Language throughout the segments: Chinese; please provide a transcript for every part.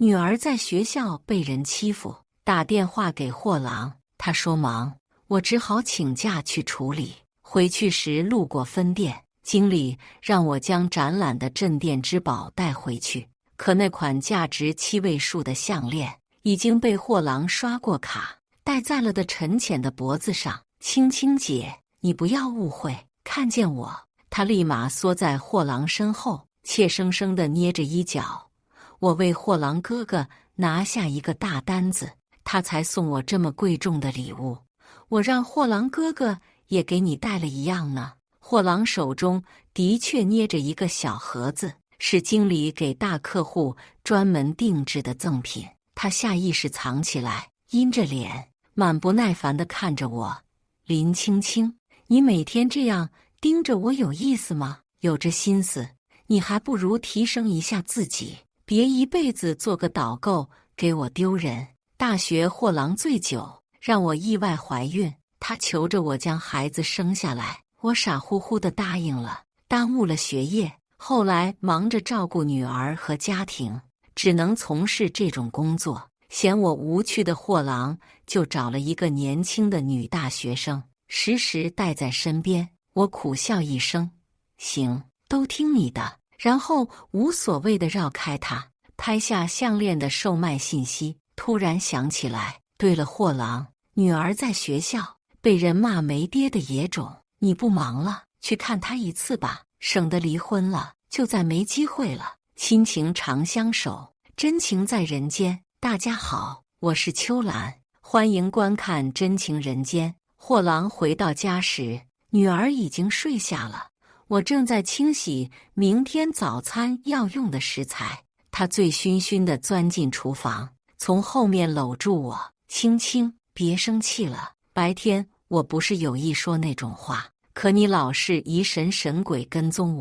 女儿在学校被人欺负，打电话给货郎，他说忙，我只好请假去处理。回去时路过分店，经理让我将展览的镇店之宝带回去，可那款价值7位数的项链已经被货郎刷过卡，戴在了的陈浅的脖子上。青青姐，你不要误会，看见我。他立马缩在货郎身后，怯生生地捏着衣角。我为货郎哥哥拿下一个大单子，他才送我这么贵重的礼物。我让货郎哥哥也给你带了一样呢。货郎手中的确捏着一个小盒子，是经理给大客户专门定制的赠品。他下意识藏起来，阴着脸，满不耐烦地看着我。林青青，你每天这样盯着我有意思吗？有这心思，你还不如提升一下自己，别一辈子做个导购，给我丢人。大学货郎醉酒，让我意外怀孕，他求着我将孩子生下来，我傻乎乎地答应了，耽误了学业。后来忙着照顾女儿和家庭，只能从事这种工作。嫌我无趣的货郎就找了一个年轻的女大学生，时时带在身边。我苦笑一声，行，都听你的，然后无所谓地绕开他，拍下项链的售卖信息。突然想起来，对了，货郎，女儿在学校被人骂没爹的野种，你不忙了，去看她一次吧，省得离婚了就再没机会了。亲情长相守，真情在人间。大家好，我是秋兰，欢迎观看《真情人间》。货郎回到家时，女儿已经睡下了，我正在清洗明天早餐要用的食材。他醉醺醺地钻进厨房，从后面搂住我，青青，别生气了，白天我不是有意说那种话，可你老是疑神神鬼跟踪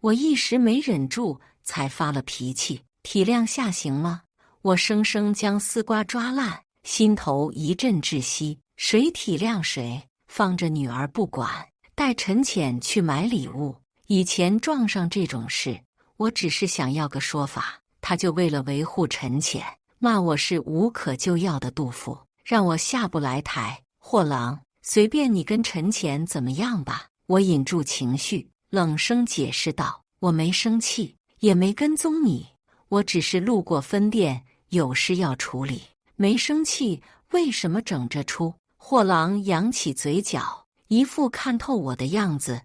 我一时没忍住才发了脾气，体谅下行吗？我生生将丝瓜抓烂，心头一阵窒息。谁体谅谁？放着女儿不管，带陈浅去买礼物。以前撞上这种事，我只是想要个说法，他就为了维护陈浅，骂我是无可救药的杜甫，让我下不来台。货郎，随便你跟陈浅怎么样吧。我隐住情绪，冷声解释道：我没生气，也没跟踪你，我只是路过分店，有事要处理，没生气，为什么整这出？货郎扬起嘴角，一副看透我的样子。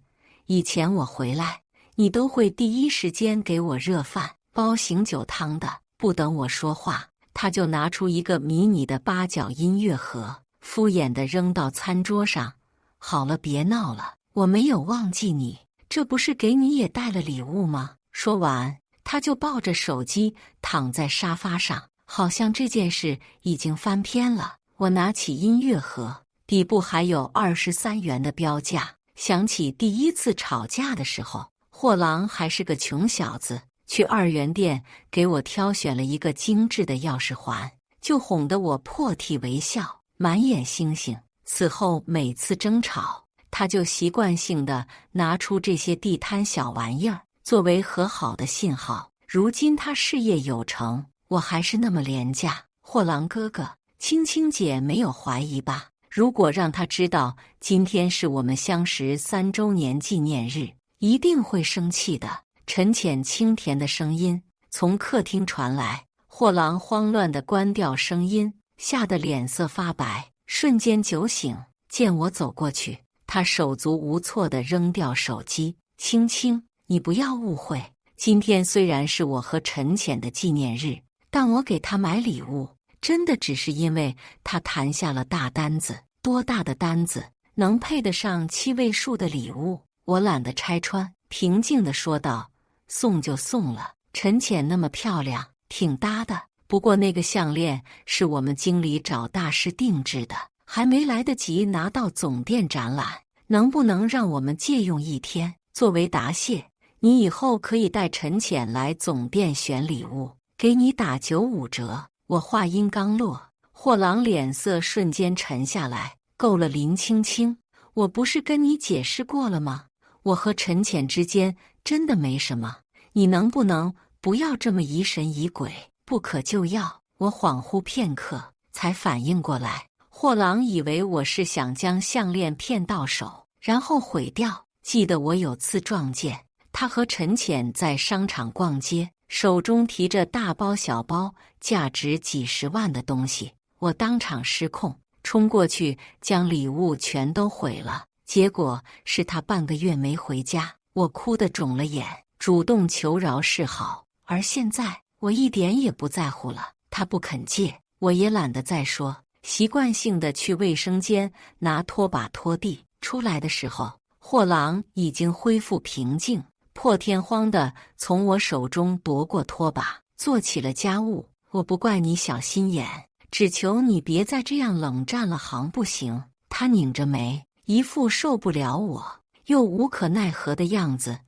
以前我回来，你都会第一时间给我热饭，煲醒酒汤的。不等我说话，他就拿出一个迷你的8角音乐盒，敷衍地扔到餐桌上。好了，别闹了，我没有忘记你，这不是给你也带了礼物吗？说完，他就抱着手机躺在沙发上，好像这件事已经翻篇了。我拿起音乐盒，底部还有23元的标价。想起第一次吵架的时候，货郎还是个穷小子，去2元店给我挑选了一个精致的钥匙环，就哄得我破涕为笑，满眼星星。此后每次争吵，他就习惯性地拿出这些地摊小玩意儿作为和好的信号。如今他事业有成，我还是那么廉价。货郎哥哥，青青姐没有怀疑吧？如果让他知道今天是我们相识3周年纪念日，一定会生气的。陈浅清甜的声音从客厅传来，货郎慌乱地关掉声音，吓得脸色发白，瞬间酒醒。见我走过去，他手足无措地扔掉手机。青青，你不要误会，今天虽然是我和陈浅的纪念日，但我给他买礼物真的只是因为他谈下了大单子。多大的单子能配得上7位数的礼物？我懒得拆穿，平静地说道：送就送了，陈浅那么漂亮，挺搭的。不过那个项链是我们经理找大师定制的，还没来得及拿到总店展览，能不能让我们借用1天？作为答谢，你以后可以带陈浅来总店选礼物，给你打95折。我话音刚落，货郎脸色瞬间沉下来。够了，林青青，我不是跟你解释过了吗？我和陈浅之间真的没什么，你能不能不要这么疑神疑鬼？不可救药。我恍惚片刻，才反应过来，货郎以为我是想将项链骗到手，然后毁掉。记得我有次撞见他和陈潜在商场逛街，手中提着大包小包价值几十万的东西，我当场失控，冲过去将礼物全都毁了。结果是他半个月没回家，我哭得肿了眼，主动求饶示好。而现在我一点也不在乎了，他不肯借，我也懒得再说，习惯性的去卫生间拿拖把拖地。出来的时候，货郎已经恢复平静，破天荒的从我手中夺过拖把，做起了家务。我不怪你小心眼，只求你别再这样冷战了，行不行？他拧着眉，一副受不了我又无可奈何的样子。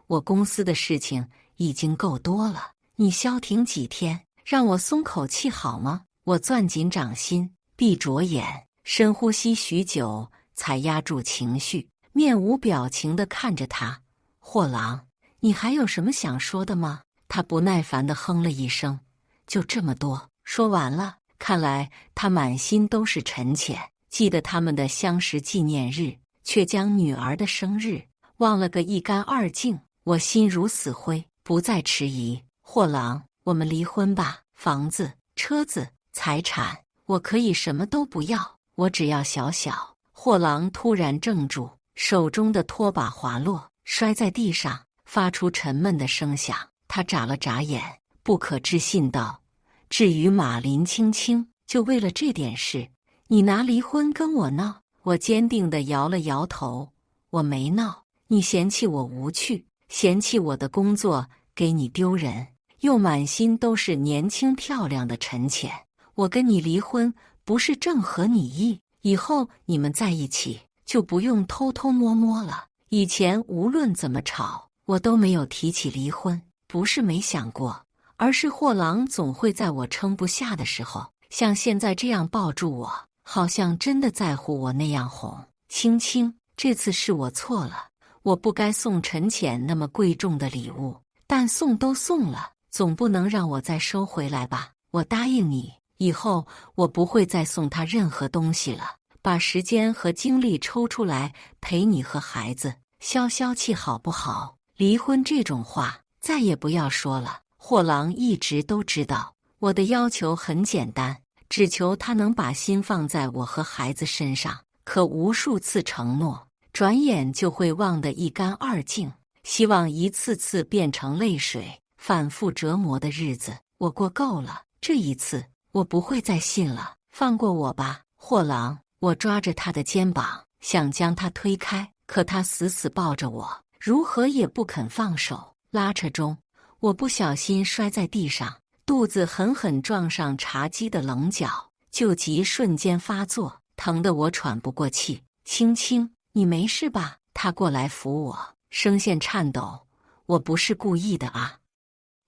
我公司的事情已经够多了，你消停几天，让我松口气好吗？我攥紧掌心，闭着眼，深呼吸许久，才压住情绪，面无表情地看着他。货郎，你还有什么想说的吗？他不耐烦地哼了一声，就这么多，说完了。看来他满心都是陈潜，记得他们的相识纪念日，却将女儿的生日忘了个一干二净。我心如死灰，不再迟疑。货郎，我们离婚吧，房子、车子、财产，我可以什么都不要，我只要小小。货郎突然怔住，手中的拖把滑落，摔在地上，发出沉闷的声响。他眨了眨眼，不可置信道：至于马林青青，就为了这点事，你拿离婚跟我闹？我坚定地摇了摇头，我没闹，你嫌弃我无趣，嫌弃我的工作给你丢人，又满心都是年轻漂亮的陈潜。我跟你离婚不是正合你意，以后你们在一起就不用偷偷摸摸了。以前无论怎么吵，我都没有提起离婚，不是没想过，而是货郎总会在我撑不下的时候，像现在这样抱住我，好像真的在乎我那样哄。青青，这次是我错了，我不该送陈潜那么贵重的礼物，但送都送了，总不能让我再收回来吧？我答应你，以后我不会再送他任何东西了，把时间和精力抽出来陪你和孩子，消消气好不好？离婚这种话再也不要说了。货郎一直都知道我的要求很简单，只求他能把心放在我和孩子身上，可无数次承诺，转眼就会忘得一干二净，希望一次次变成泪水，反复折磨的日子，我过够了。这一次我不会再信了，放过我吧，货郎。我抓着他的肩膀，想将他推开，可他死死抱着我，如何也不肯放手。拉扯中，我不小心摔在地上，肚子狠狠撞上茶几的棱角，旧疾瞬间发作，疼得我喘不过气。青青，你没事吧？他过来扶我，声线颤抖，我不是故意的啊。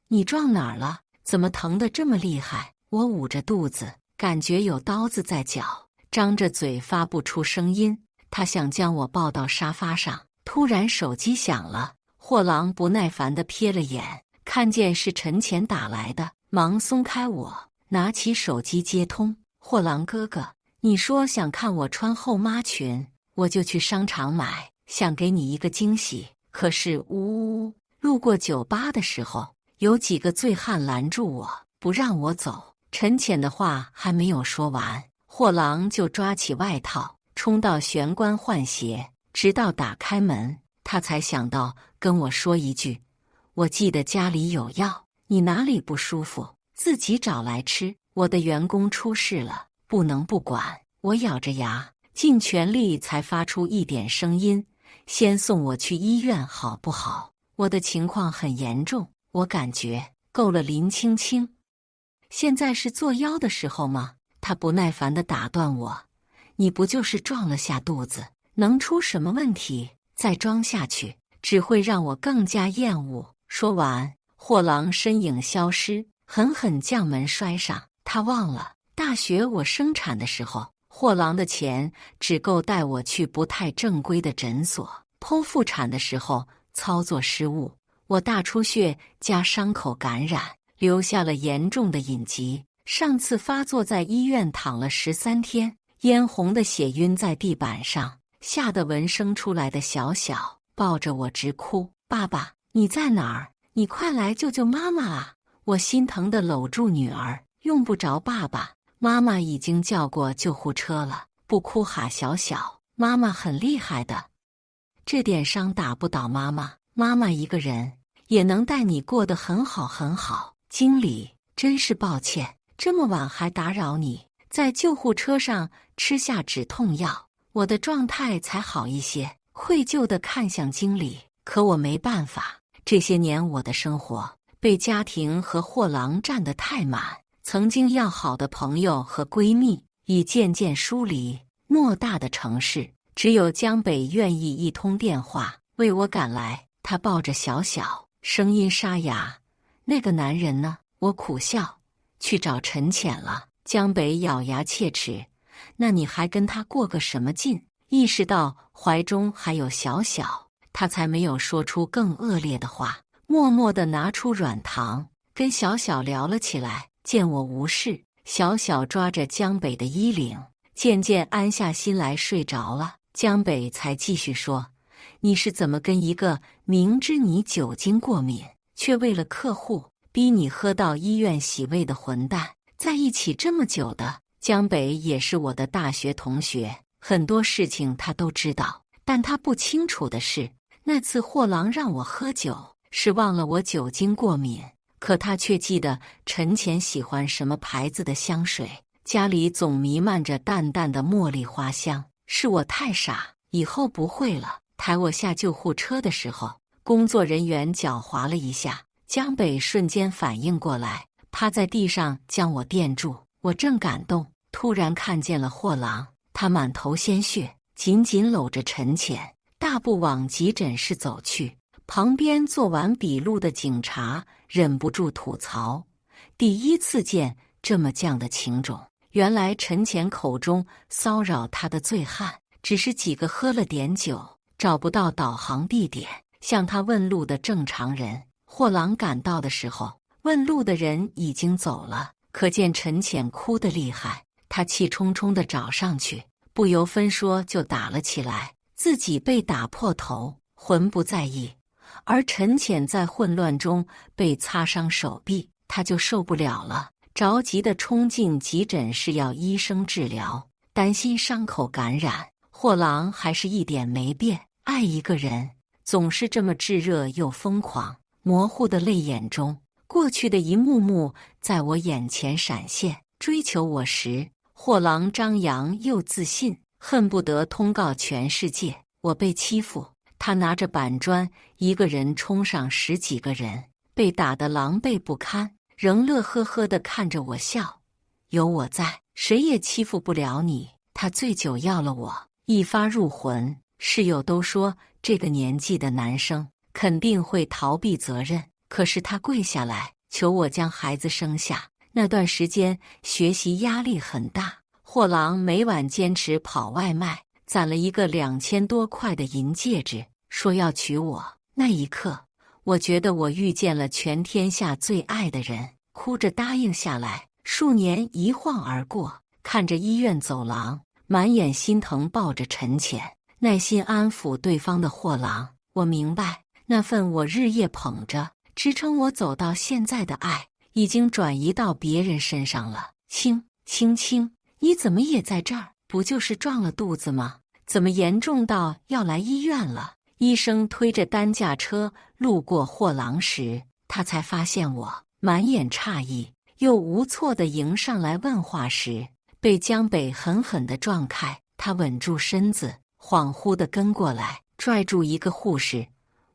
你撞哪儿了？怎么疼得这么厉害？我捂着肚子，感觉有刀子在绞，张着嘴发不出声音。他想将我抱到沙发上，突然手机响了，货郎不耐烦地瞥了眼，看见是陈潜打来的，忙松开我，拿起手机接通。货郎哥哥，你说想看我穿后妈裙，我就去商场买，想给你一个惊喜。可是路过酒吧的时候，有几个醉汉拦住我，不让我走。陈潜的话还没有说完，货郎就抓起外套，冲到玄关换鞋，直到打开门，他才想到跟我说一句：我记得家里有药，你哪里不舒服自己找来吃，我的员工出事了，不能不管。我咬着牙，尽全力才发出一点声音：先送我去医院好不好？我的情况很严重，我感觉够了。林青青，现在是作妖的时候吗？他不耐烦地打断我，你不就是撞了下肚子，能出什么问题？再装下去只会让我更加厌恶。说完，货郎身影消失，狠狠将门摔上。他忘了大学我生产的时候，货郎的钱只够带我去不太正规的诊所。剖腹产的时候操作失误，我大出血加伤口感染，留下了严重的隐疾。上次发作在医院躺了13天，嫣红的血晕在地板上，吓得闻声出来的小小抱着我直哭：“爸爸，你在哪儿？你快来救救妈妈啊！”我心疼地搂住女儿，用不着爸爸，妈妈已经叫过救护车了。不哭哈，小小，妈妈很厉害的，这点伤打不倒妈妈，妈妈一个人也能带你过得很好很好。经理，真是抱歉，这么晚还打扰你。在救护车上吃下止痛药，我的状态才好一些。愧疚地看向经理，可我没办法，这些年我的生活被家庭和货郎占得太满，曾经要好的朋友和闺蜜已渐渐疏离。偌大的城市，只有江北愿意一通电话为我赶来。他抱着小小，声音沙哑：“那个男人呢？”我苦笑：“去找陈潜了。”江北咬牙切齿：“那你还跟他过个什么劲？”意识到怀中还有小小，他才没有说出更恶劣的话，默默地拿出软糖跟小小聊了起来。见我无事，小小抓着江北的衣领，渐渐安下心来睡着了。江北才继续说：“你是怎么跟一个明知你酒精过敏，却为了客户逼你喝到医院洗胃的混蛋在一起这么久的？”江北也是我的大学同学，很多事情他都知道，但他不清楚的是，那次货郎让我喝酒，是忘了我酒精过敏，可他却记得陈潜喜欢什么牌子的香水，家里总弥漫着淡淡的茉莉花香。是我太傻，以后不会了。抬我下救护车的时候，工作人员脚滑了一下，江北瞬间反应过来，趴在地上将我垫住。我正感动，突然看见了货郎，他满头鲜血，紧紧搂着陈潜，大步往急诊室走去。旁边做完笔录的警察忍不住吐槽：“第一次见这么犟的情种。”原来陈潜口中骚扰他的醉汉，只是几个喝了点酒，找不到导航地点，向他问路的正常人。货郎赶到的时候，问路的人已经走了，可见陈潜哭得厉害。他气冲冲地找上去，不由分说就打了起来，自己被打破头，魂不在意。而陈潜在混乱中被擦伤手臂，他就受不了了，着急地冲进急诊室要医生治疗，担心伤口感染。货郎还是一点没变，爱一个人总是这么炙热又疯狂。模糊的泪眼中，过去的一幕幕在我眼前闪现。追求我时，货郎张扬又自信，恨不得通告全世界。我被欺负，他拿着板砖一个人冲上10几个人，被打得狼狈不堪，仍乐呵呵地看着我笑。有我在，谁也欺负不了你。他醉酒要了我，一发入魂。室友都说这个年纪的男生肯定会逃避责任，可是他跪下来求我将孩子生下。那段时间学习压力很大，货郎每晚坚持跑外卖，攒了一个2000多块的银戒指，说要娶我。那一刻，我觉得我遇见了全天下最爱的人，哭着答应下来。数年一晃而过，看着医院走廊，满眼心疼抱着陈潜，耐心安抚对方的货郎，我明白，那份我日夜捧着支撑我走到现在的爱，已经转移到别人身上了。青青，你怎么也在这儿？不就是撞了肚子吗？怎么严重到要来医院了？医生推着担架车路过货郎时，他才发现我，满眼诧异又无措地迎上来问话时，被江北狠狠地撞开。他稳住身子，恍惚地跟过来，拽住一个护士：“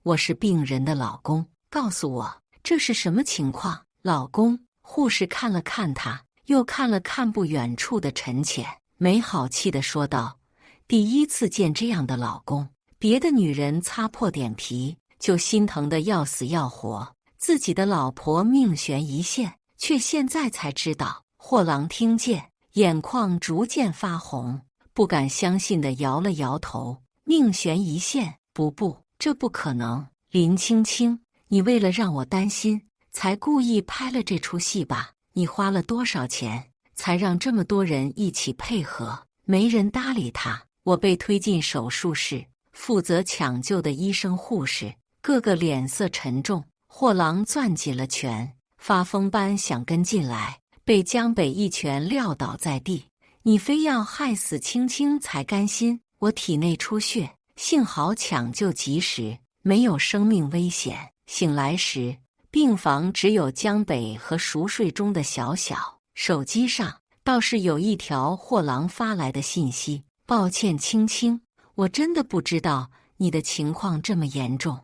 我是病人的老公，告诉我这是什么情况？”老公。护士看了看他，又看了看不远处的陈潜，没好气地说道：“第一次见这样的老公，别的女人擦破点皮就心疼得要死要活，自己的老婆命悬一线，却现在才知道。”货郎听见，眼眶逐渐发红，不敢相信地摇了摇头：“命悬一线？不，这不可能。林青青，你为了让我担心，才故意拍了这出戏吧？你花了多少钱才让这么多人一起配合？没人搭理他。我被推进手术室，负责抢救的医生护士个个脸色沉重。货郎攥紧了拳，发疯般想跟进来，被江北一拳撂倒在地。你非要害死青青才甘心？我体内出血，幸好抢救及时，没有生命危险。醒来时，病房只有江北和熟睡中的小小。手机上倒是有一条货郎发来的信息：抱歉青青，我真的不知道你的情况这么严重。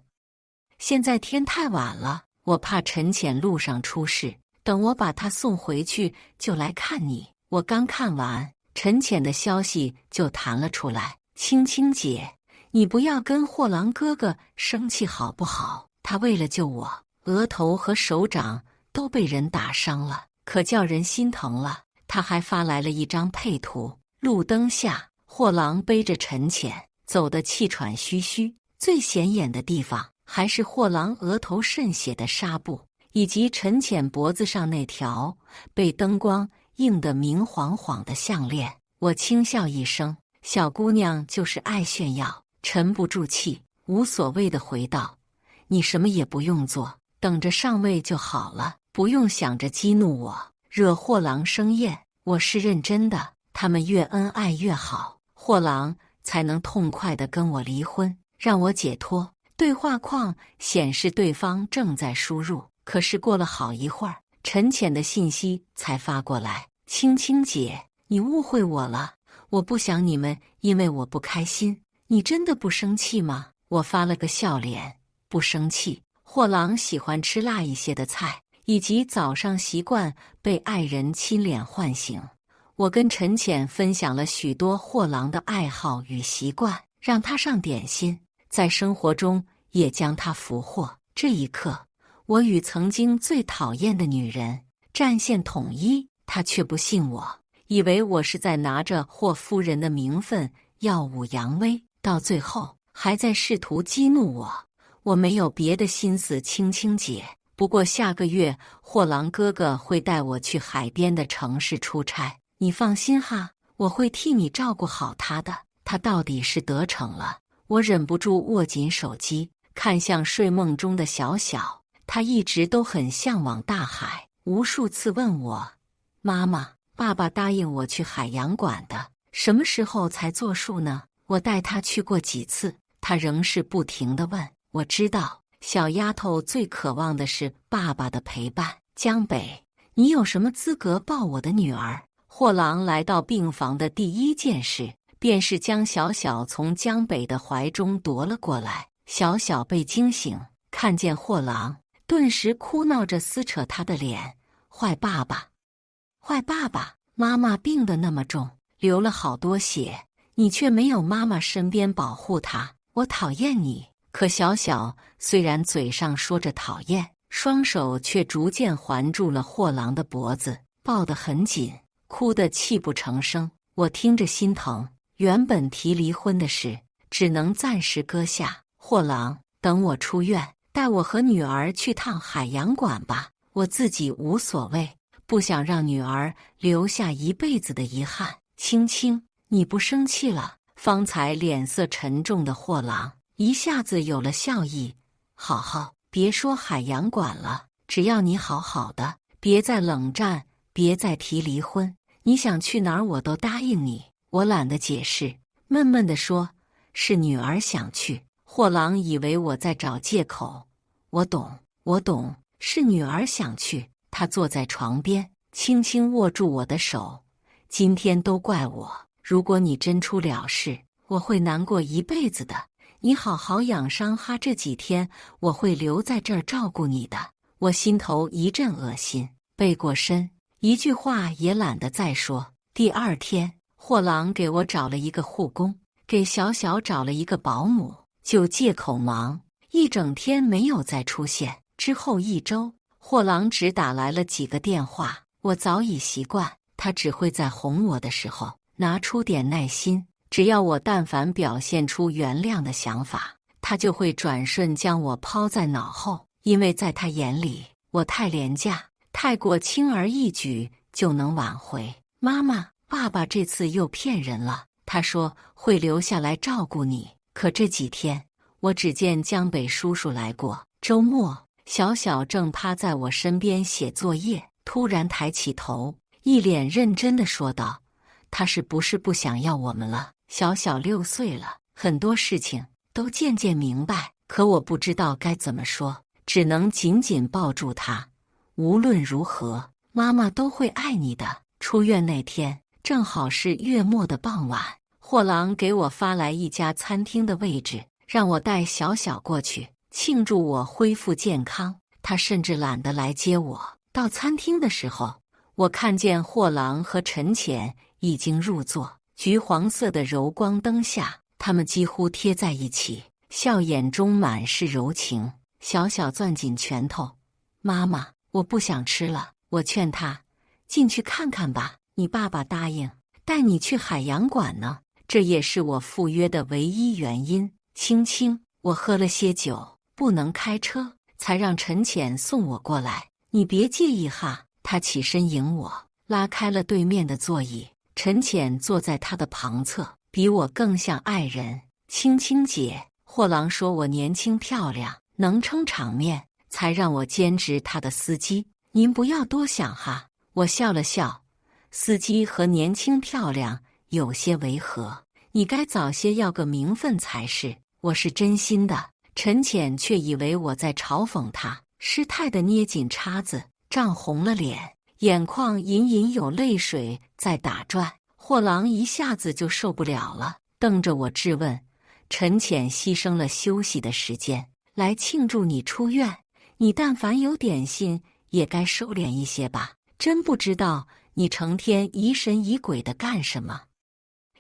现在天太晚了，我怕陈浅路上出事，等我把他送回去就来看你。我刚看完，陈浅的消息就弹了出来：青青姐，你不要跟货郎哥哥生气好不好？他为了救我，额头和手掌都被人打伤了，可叫人心疼了。他还发来了一张配图，路灯下，货郎背着陈浅，走得气喘吁吁。最显眼的地方还是货郎额头渗血的纱布，以及陈浅脖子上那条被灯光映得明晃晃的项链。我轻笑一声，小姑娘就是爱炫耀，沉不住气，无所谓的回道：你什么也不用做，等着上位就好了，不用想着激怒我，惹货郎生厌。我是认真的，他们越恩爱越好，货郎才能痛快地跟我离婚，让我解脱。对话框显示对方正在输入，可是过了好一会儿，陈浅的信息才发过来：青青姐，你误会我了，我不想你们因为我不开心。你真的不生气吗？我发了个笑脸，不生气。货郎喜欢吃辣一些的菜，以及早上习惯被爱人亲脸唤醒。我跟陈浅分享了许多货郎的爱好与习惯，让他上点心，在生活中也将他俘获。这一刻，我与曾经最讨厌的女人战线统一，他却不信我，以为我是在拿着霍夫人的名分耀武扬威，到最后还在试图激怒我。我没有别的心思，青青姐。不过下个月货郎哥哥会带我去海边的城市出差，你放心哈，我会替你照顾好他的。他到底是得逞了。我忍不住握紧手机，看向睡梦中的小小。他一直都很向往大海，无数次问我：妈妈，爸爸答应我去海洋馆的，什么时候才作数呢？我带他去过几次，他仍是不停地问。我知道小丫头最渴望的是爸爸的陪伴。江北，你有什么资格抱我的女儿？货郎来到病房的第一件事，便是将小小从江北的怀中夺了过来。小小被惊醒，看见货郎，顿时哭闹着撕扯他的脸：坏爸爸，坏爸爸，妈妈病得那么重，流了好多血，你却没有妈妈身边保护她，我讨厌你。可小小虽然嘴上说着讨厌，双手却逐渐环住了货郎的脖子，抱得很紧，哭得泣不成声。我听着心疼，原本提离婚的事只能暂时搁下。货郎，等我出院，带我和女儿去趟海洋馆吧，我自己无所谓，不想让女儿留下一辈子的遗憾。青青，你不生气了？方才脸色沉重的货郎一下子有了笑意。好好，别说海洋馆了，只要你好好的，别再冷战，别再提离婚，你想去哪儿我都答应你。我懒得解释，闷闷地说：是女儿想去。货郎以为我在找借口。我懂，我懂，是女儿想去。他坐在床边，轻轻握住我的手。今天都怪我，如果你真出了事，我会难过一辈子的。你好好养伤哈，这几天我会留在这儿照顾你的。我心头一阵恶心，背过身，一句话也懒得再说。第二天，货郎给我找了一个护工，给小小找了一个保姆，就借口忙，一整天没有再出现。之后一周，货郎只打来了几个电话，我早已习惯，他只会在哄我的时候拿出点耐心。只要我但凡表现出原谅的想法，他就会转瞬将我抛在脑后。因为在他眼里，我太廉价，太过轻而易举就能挽回。妈妈，爸爸这次又骗人了，他说会留下来照顾你，可这几天我只见江北叔叔来过。周末，小小正趴在我身边写作业，突然抬起头，一脸认真地说道：“他是不是不想要我们了？”小小6岁了，很多事情都渐渐明白，可我不知道该怎么说，只能紧紧抱住他。无论如何，妈妈都会爱你的。出院那天，正好是月末的傍晚，货郎给我发来一家餐厅的位置，让我带小小过去，庆祝我恢复健康。他甚至懒得来接我。到餐厅的时候，我看见货郎和陈浅已经入座，橘黄色的柔光灯下，他们几乎贴在一起，笑眼中满是柔情。小小攥紧拳头：“妈妈，我不想吃了。”我劝他：“进去看看吧，你爸爸答应带你去海洋馆呢，这也是我赴约的唯一原因。”青青，我喝了些酒，不能开车，才让陈浅送我过来，你别介意哈。他起身迎我，拉开了对面的座椅。陈浅坐在他的旁侧，比我更像爱人。青青姐，货郎说我年轻漂亮，能撑场面，才让我兼职他的司机。您不要多想哈。我笑了笑，司机和年轻漂亮有些违和，你该早些要个名分才是。我是真心的。陈浅却以为我在嘲讽他，失态地捏紧叉子，涨红了脸，眼眶隐隐有泪水在打转。货郎一下子就受不了了，瞪着我质问：“陈浅牺牲了休息的时间来庆祝你出院，你但凡有点心也该收敛一些吧？真不知道你成天疑神疑鬼的干什么？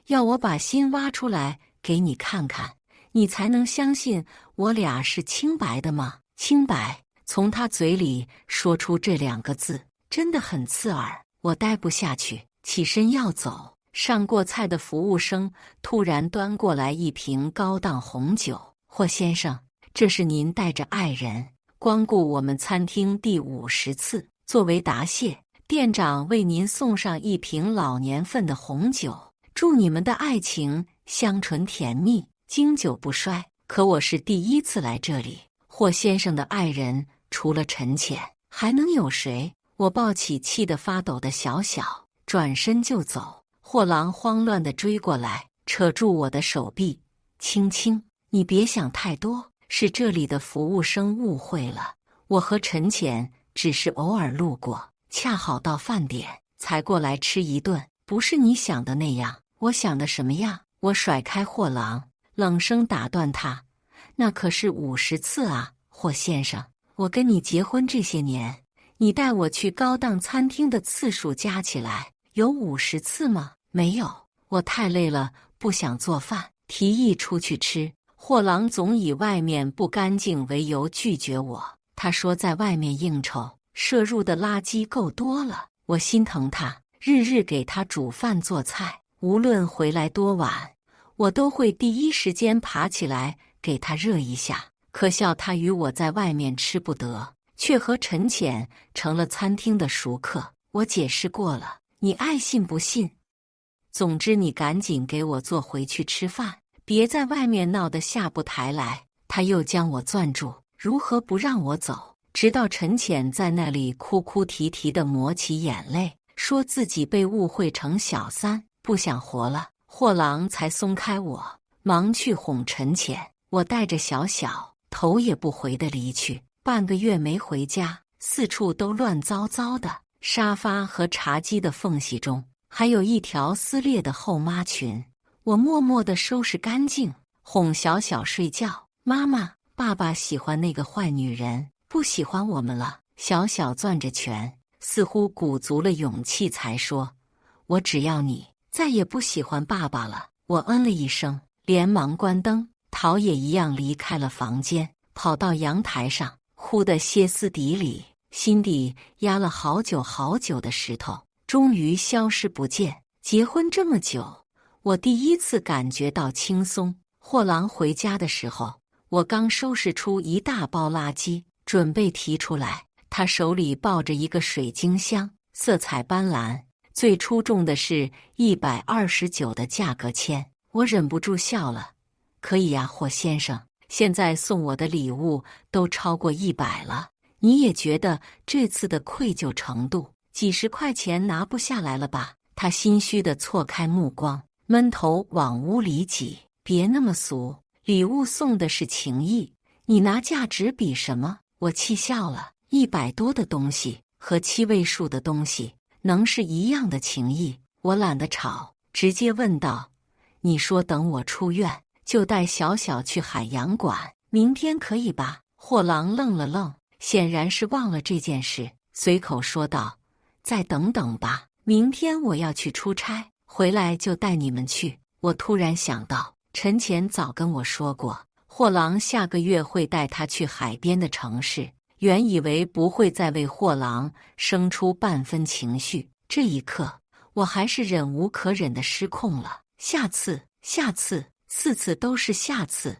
要我把心挖出来给你看看，你才能相信我俩是清白的吗？”清白，从他嘴里说出这2个字，真的很刺耳。我待不下去，起身要走。上过菜的服务生突然端过来一瓶高档红酒：“霍先生，这是您带着爱人光顾我们餐厅第50次，作为答谢，店长为您送上一瓶老年份的红酒，祝你们的爱情香醇甜蜜，经久不衰。”可我是第一次来这里，霍先生的爱人除了陈浅，还能有谁？我抱起气得发抖的小小，转身就走。货郎慌乱地追过来，扯住我的手臂：“青青，你别想太多，是这里的服务生误会了。我和陈浅只是偶尔路过，恰好到饭点，才过来吃一顿，不是你想的那样。”我想的什么样？我甩开货郎，冷声打断他：“那可是50次啊，霍先生！我跟你结婚这些年，你带我去高档餐厅的次数加起来有50次吗？没有。我太累了，不想做饭，提议出去吃。货郎总以外面不干净为由拒绝我。他说在外面应酬，摄入的垃圾够多了。我心疼他，日日给他煮饭做菜，无论回来多晚，我都会第一时间爬起来给他热一下。可笑他与我在外面吃不得，却和陈浅成了餐厅的熟客。我解释过了，你爱信不信。总之你赶紧给我坐回去吃饭，别在外面闹得下不台来。他又将我攥住，如何不让我走？直到陈浅在那里哭哭啼啼地抹起眼泪，说自己被误会成小三，不想活了，货郎才松开我，忙去哄陈浅。我带着小小头也不回地离去，半个月没回家，四处都乱糟糟的，沙发和茶几的缝隙中还有一条撕裂的后妈裙。我默默地收拾干净，哄小小睡觉。妈妈，爸爸喜欢那个坏女人，不喜欢我们了。小小攥着拳，似乎鼓足了勇气才说：“我只要你再也不喜欢爸爸了。”我嗯了一声，连忙关灯，桃也一样离开了房间，跑到阳台上，哭得歇斯底里，心底压了好久好久的石头终于消失不见。结婚这么久，我第一次感觉到轻松。货郎回家的时候，我刚收拾出一大包垃圾，准备提出来，他手里抱着一个水晶箱，色彩斑斓，最出众的是129的价格签。我忍不住笑了。可以呀，霍先生，现在送我的礼物都超过100了，你也觉得这次的愧疚程度几十块钱拿不下来了吧？他心虚地错开目光，闷头往屋里挤。别那么俗，礼物送的是情谊，你拿价值比什么？我气笑了。100多的东西和7位数的东西能是一样的情谊？我懒得吵，直接问道：你说等我出院就带小小去海洋馆，明天可以吧？货郎愣了愣，显然是忘了这件事，随口说道：再等等吧，明天我要去出差，回来就带你们去。我突然想到，陈乾早跟我说过，货郎下个月会带他去海边的城市，原以为不会再为货郎生出半分情绪，这一刻我还是忍无可忍的失控了。下次，4次都是下次。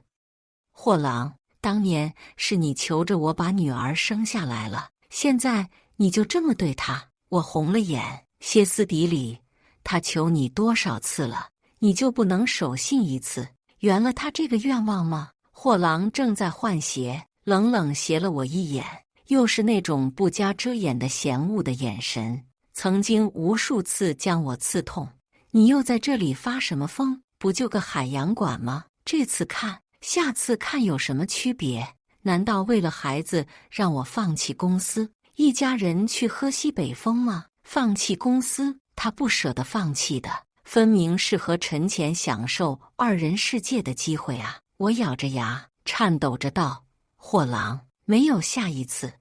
货郎，当年是你求着我把女儿生下来了，现在你就这么对她？我红了眼，歇斯底里。他求你多少次了，你就不能守信一次，圆了他这个愿望吗？货郎正在换鞋，冷冷斜了我一眼，又是那种不加遮掩的嫌恶的眼神，曾经无数次将我刺痛。你又在这里发什么疯？不就个海洋馆吗？这次看，下次看有什么区别？难道为了孩子让我放弃公司，一家人去喝西北风吗？放弃公司，他不舍得放弃的，分明是和陈乾享受2人世界的机会啊！我咬着牙，颤抖着道：货郎，没有下一次，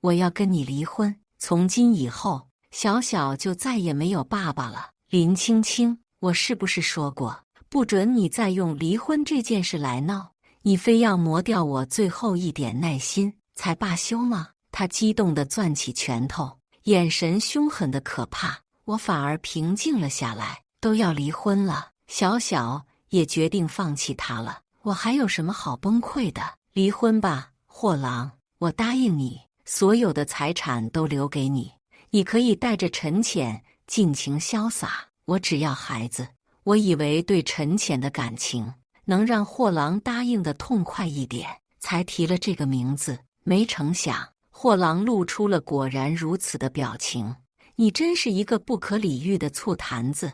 我要跟你离婚。从今以后，小小就再也没有爸爸了。林青青，我是不是说过，不准你再用离婚这件事来闹？你非要磨掉我最后一点耐心才罢休吗？他激动地攥起拳头，眼神凶狠的可怕。我反而平静了下来。都要离婚了，小小也决定放弃他了，我还有什么好崩溃的？离婚吧，货郎，我答应你，所有的财产都留给你，你可以带着陈潜尽情潇洒，我只要孩子。我以为对陈潜的感情能让货郎答应的痛快一点，才提了这个名字，没成想货郎露出了果然如此的表情。你真是一个不可理喻的醋坛子。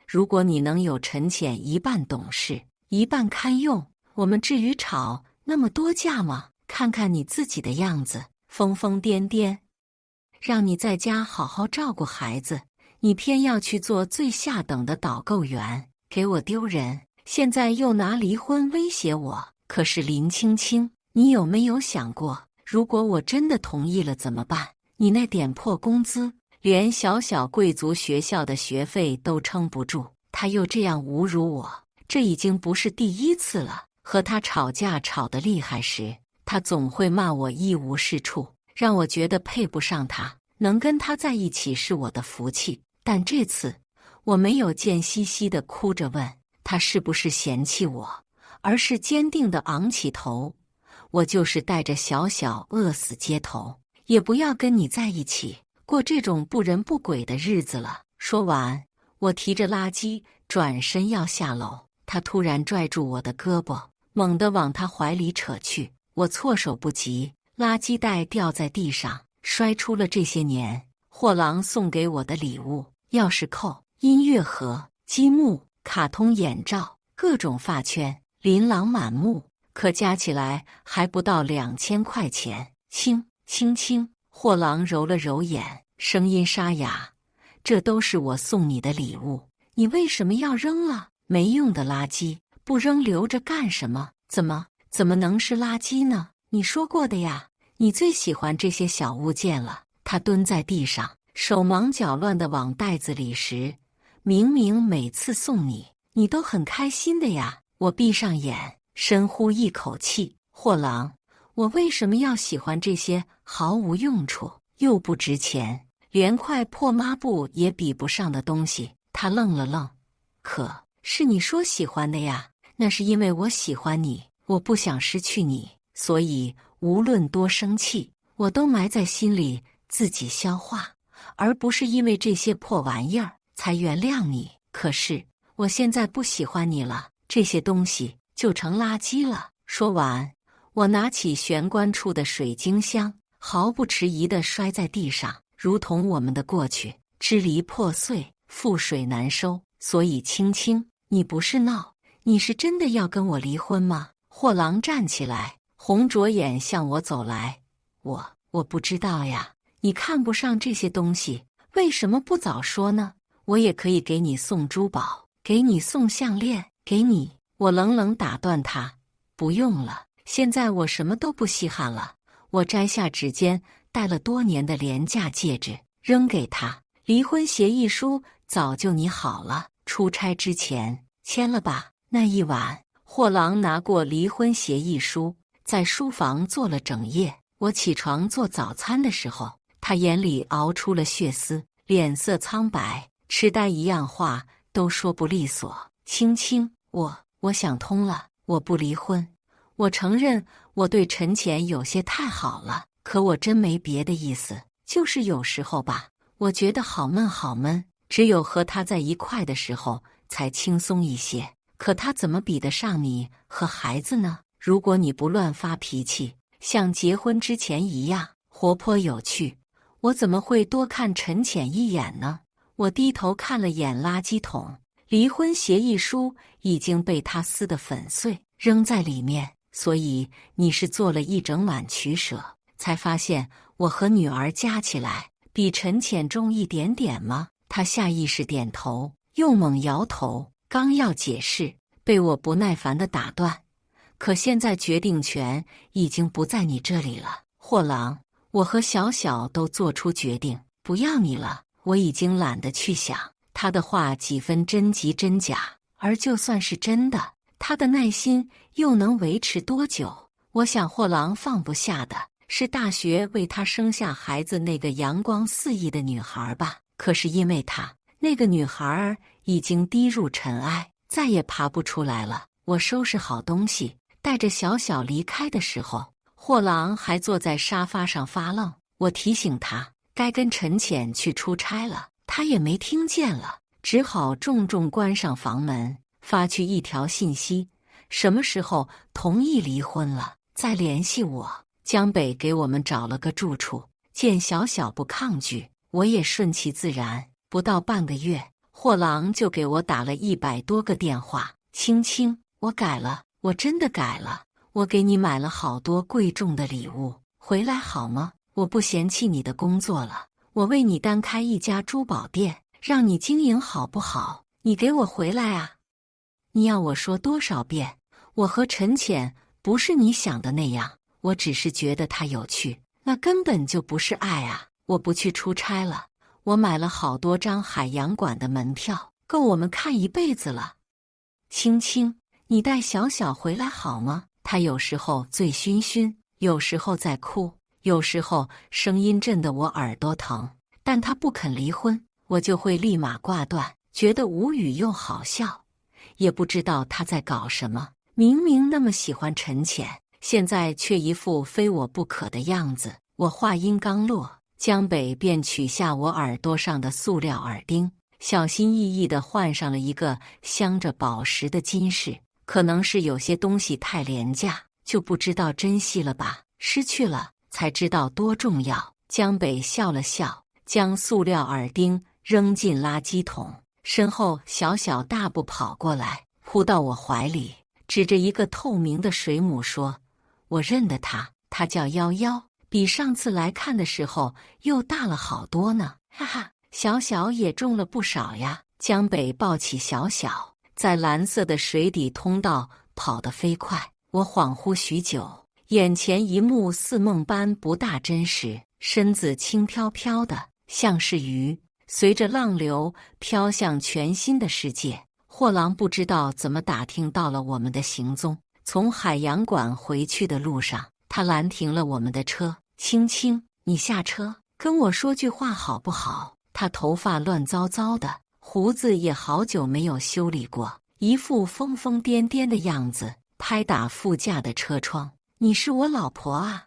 如果你能有陈潜一半懂事，一半堪用，我们至于吵那么多架吗？看看你自己的样子，疯疯癫癫。让你在家好好照顾孩子，你偏要去做最下等的导购员，给我丢人。现在又拿离婚威胁我。可是林青青，你有没有想过，如果我真的同意了怎么办？你那点破工资，连小小贵族学校的学费都撑不住，他又这样侮辱我，这已经不是第一次了。和他吵架吵得厉害时，他总会骂我一无是处，让我觉得配不上他。能跟他在一起是我的福气，但这次我没有贱兮兮地哭着问他是不是嫌弃我，而是坚定地昂起头。我就是带着小小饿死街头，也不要跟你在一起过这种不人不鬼的日子了。说完，我提着垃圾转身要下楼，他突然拽住我的胳膊，猛地往他怀里扯去。我措手不及，垃圾袋掉在地上，摔出了这些年货郎送给我的礼物：钥匙扣、音乐盒、积木、卡通眼罩、各种发圈，琳琅满目，可加起来还不到2000块钱。轻，货郎揉了揉眼，声音沙哑：这都是我送你的礼物，你为什么要扔了？没用的垃圾不扔留着干什么？怎么能是垃圾呢？你说过的呀，你最喜欢这些小物件了。他蹲在地上，手忙脚乱地往袋子里拾。明明每次送你，你都很开心的呀。我闭上眼，深呼一口气。货郎，我为什么要喜欢这些毫无用处又不值钱，连块破抹布也比不上的东西？他愣了愣，可是你说喜欢的呀。那是因为我喜欢你，我不想失去你，所以无论多生气，我都埋在心里自己消化，而不是因为这些破玩意儿才原谅你。可是我现在不喜欢你了，这些东西就成垃圾了。说完，我拿起玄关处的水晶箱，毫不迟疑地摔在地上，如同我们的过去支离破碎，覆水难收。所以青青，你不是闹，你是真的要跟我离婚吗？货郎站起来，红着眼向我走来。我不知道呀，你看不上这些东西，为什么不早说呢？我也可以给你送珠宝，给你送项链，给你……我冷冷打断他，不用了，现在我什么都不稀罕了。我摘下指尖戴了多年的廉价戒指，扔给他。离婚协议书早就拟好了，出差之前签了吧。那一晚，货郎拿过离婚协议书，在书房坐了整夜。我起床做早餐的时候，他眼里熬出了血丝，脸色苍白，痴呆一样话都说不利索。青青，我想通了，我不离婚。我承认我对陈浅有些太好了，可我真没别的意思，就是有时候吧，我觉得好闷好闷，只有和他在一块的时候才轻松一些。可他怎么比得上你和孩子呢？如果你不乱发脾气，像结婚之前一样活泼有趣，我怎么会多看陈浅一眼呢？我低头看了眼垃圾桶，离婚协议书已经被他撕得粉碎，扔在里面。所以你是做了一整晚取舍，才发现我和女儿加起来比陈浅重一点点吗？他下意识点头，又猛摇头，刚要解释，被我不耐烦地打断。可现在决定权已经不在你这里了，货郎，我和小小都做出决定，不要你了。我已经懒得去想他的话几分真即真假，而就算是真的，他的耐心又能维持多久？我想货郎放不下的是大学为他生下孩子那个阳光四溢的女孩吧？可是因为他，那个女孩儿已经低入尘埃，再也爬不出来了。我收拾好东西，带着小小离开的时候，货郎还坐在沙发上发愣。我提醒他该跟陈浅去出差了，他也没听见了，只好重重关上房门，发去一条信息：什么时候同意离婚了，再联系我。江北给我们找了个住处，见小小不抗拒，我也顺其自然。不到半个月，货郎就给我打了100多个电话。青青，我改了，我真的改了，我给你买了好多贵重的礼物，回来好吗？我不嫌弃你的工作了，我为你单开一家珠宝店，让你经营好不好？你给我回来啊！你要我说多少遍？我和陈浅不是你想的那样，我只是觉得他有趣，那根本就不是爱啊！我不去出差了，我买了好多张海洋馆的门票，够我们看一辈子了。青青，你带小小回来好吗？他有时候醉醺醺，有时候在哭，有时候声音震得我耳朵疼，但他不肯离婚，我就会立马挂断，觉得无语又好笑，也不知道他在搞什么。明明那么喜欢陈浅，现在却一副非我不可的样子。我话音刚落，江北便取下我耳朵上的塑料耳钉，小心翼翼地换上了一个镶着宝石的金饰。可能是有些东西太廉价，就不知道珍惜了吧，失去了才知道多重要。江北笑了笑，将塑料耳钉扔进垃圾桶，身后小小大步跑过来，扑到我怀里，指着一个透明的水母说：我认得他，他叫夭夭，比上次来看的时候又大了好多呢，哈哈，小小也重了不少呀。江北抱起小小，在蓝色的水底通道跑得飞快，我恍惚许久，眼前一幕似梦般不大真实，身子轻飘飘的，像是鱼，随着浪流飘向全新的世界。货郎不知道怎么打听到了我们的行踪，从海洋馆回去的路上，他拦停了我们的车。青青，你下车，跟我说句话好不好？他头发乱糟糟的，胡子也好久没有修理过，一副疯疯癫癫的样子，拍打副驾的车窗。你是我老婆啊？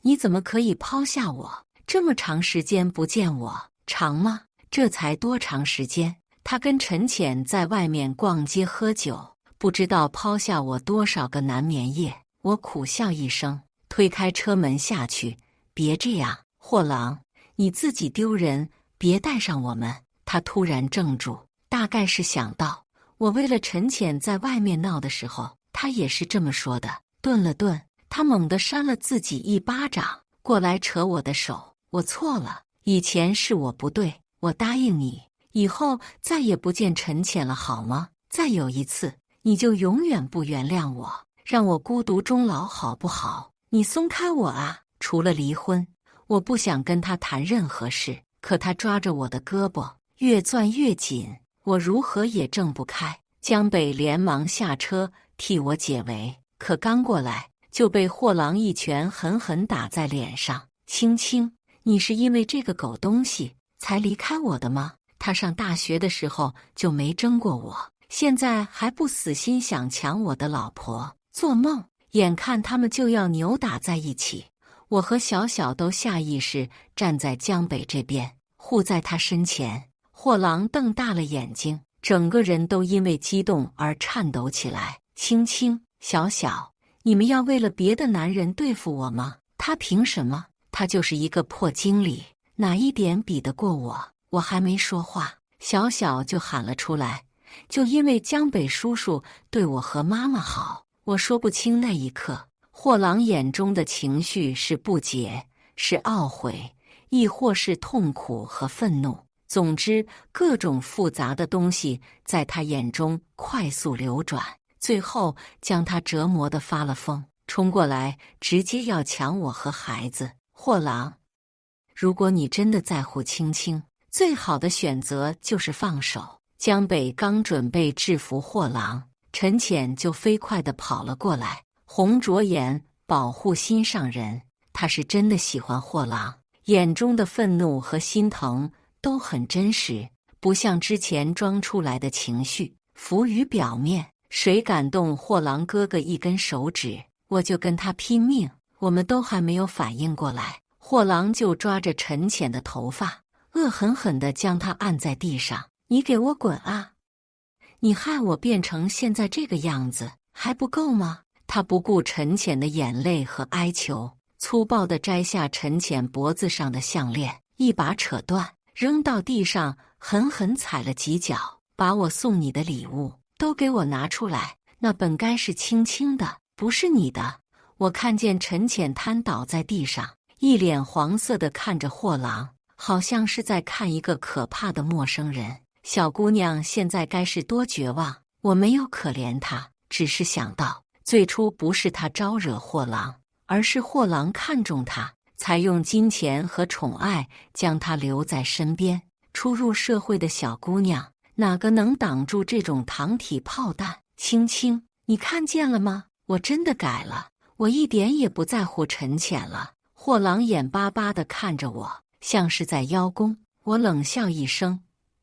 你怎么可以抛下我？这么长时间不见我，长吗？这才多长时间？他跟陈浅在外面逛街喝酒，不知道抛下我多少个难眠夜。我苦笑一声，推开车门下去。别这样，货郎，你自己丢人，别带上我们。他突然怔住，大概是想到我为了陈浅在外面闹的时候，他也是这么说的。顿了顿，他猛地扇了自己一巴掌，过来扯我的手。我错了，以前是我不对，我答应你，以后再也不见陈浅了，好吗？再有一次，你就永远不原谅我，让我孤独终老，好不好？你松开我啊！除了离婚，我不想跟他谈任何事。可他抓着我的胳膊，越攥越紧，我如何也挣不开。江北连忙下车替我解围，可刚过来就被货郎一拳狠狠打在脸上。青青，你是因为这个狗东西才离开我的吗？他上大学的时候就没争过我，现在还不死心想抢我的老婆？做梦！眼看他们就要扭打在一起，我和小小都下意识站在江北这边，护在他身前。货郎瞪大了眼睛，整个人都因为激动而颤抖起来。青青，小小，你们要为了别的男人对付我吗？他凭什么？他就是一个破经理，哪一点比得过我？我还没说话，小小就喊了出来，就因为江北叔叔对我和妈妈好。我说不清那一刻，货郎眼中的情绪是不解，是懊悔，亦或是痛苦和愤怒。总之，各种复杂的东西在他眼中快速流转，最后将他折磨得发了疯，冲过来直接要抢我和孩子。货郎，如果你真的在乎青青，最好的选择就是放手。江北刚准备制服货郎，陈浅就飞快地跑了过来，红着眼保护心上人。他是真的喜欢货郎，眼中的愤怒和心疼都很真实，不像之前装出来的情绪浮于表面。谁敢动货郎哥哥一根手指，我就跟他拼命。我们都还没有反应过来，货郎就抓着陈浅的头发，恶狠狠地将他按在地上。你给我滚啊！你害我变成现在这个样子，还不够吗？他不顾陈浅的眼泪和哀求，粗暴地摘下陈浅脖子上的项链，一把扯断，扔到地上，狠狠踩了几脚。把我送你的礼物都给我拿出来，那本该是青青的，不是你的。我看见陈浅瘫倒在地上，一脸黄色的看着货郎，好像是在看一个可怕的陌生人。小姑娘现在该是多绝望！我没有可怜她，只是想到最初不是她招惹货郎，而是货郎看中她，才用金钱和宠爱将她留在身边。初入社会的小姑娘，哪个能挡住这种糖体炮弹？青青，你看见了吗？我真的改了，我一点也不在乎陈浅了。货郎眼巴巴地看着我，像是在邀功。我冷笑一声，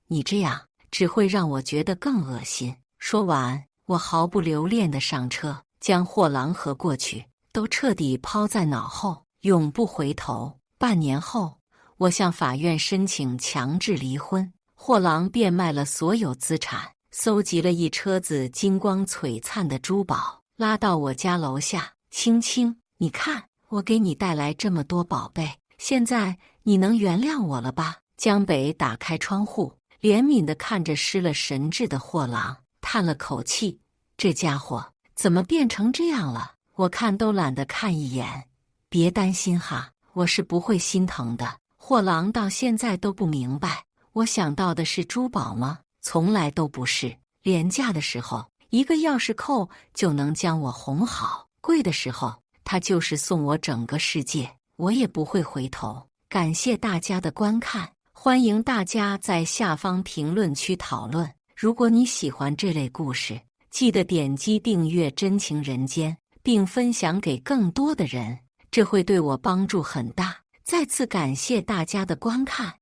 你这样只会让我觉得更恶心。说完，我毫不留恋地上车，将货郎和过去都彻底抛在脑后，永不回头。半年后，我向法院申请强制离婚，货郎变卖了所有资产，搜集了一车子金光璀璨的珠宝，拉到我家楼下。青青，你看，我给你带来这么多宝贝，现在你能原谅我了吧？江北打开窗户，怜悯地看着失了神智的货郎，叹了口气，这家伙怎么变成这样了？我看都懒得看一眼。别担心哈，我是不会心疼的。货郎到现在都不明白，我想到的是珠宝吗？从来都不是。廉价的时候，一个钥匙扣就能将我哄好，贵的时候，他就是送我整个世界，我也不会回头。感谢大家的观看，欢迎大家在下方评论区讨论。如果你喜欢这类故事，记得点击订阅《真情人间》，并分享给更多的人，这会对我帮助很大。再次感谢大家的观看。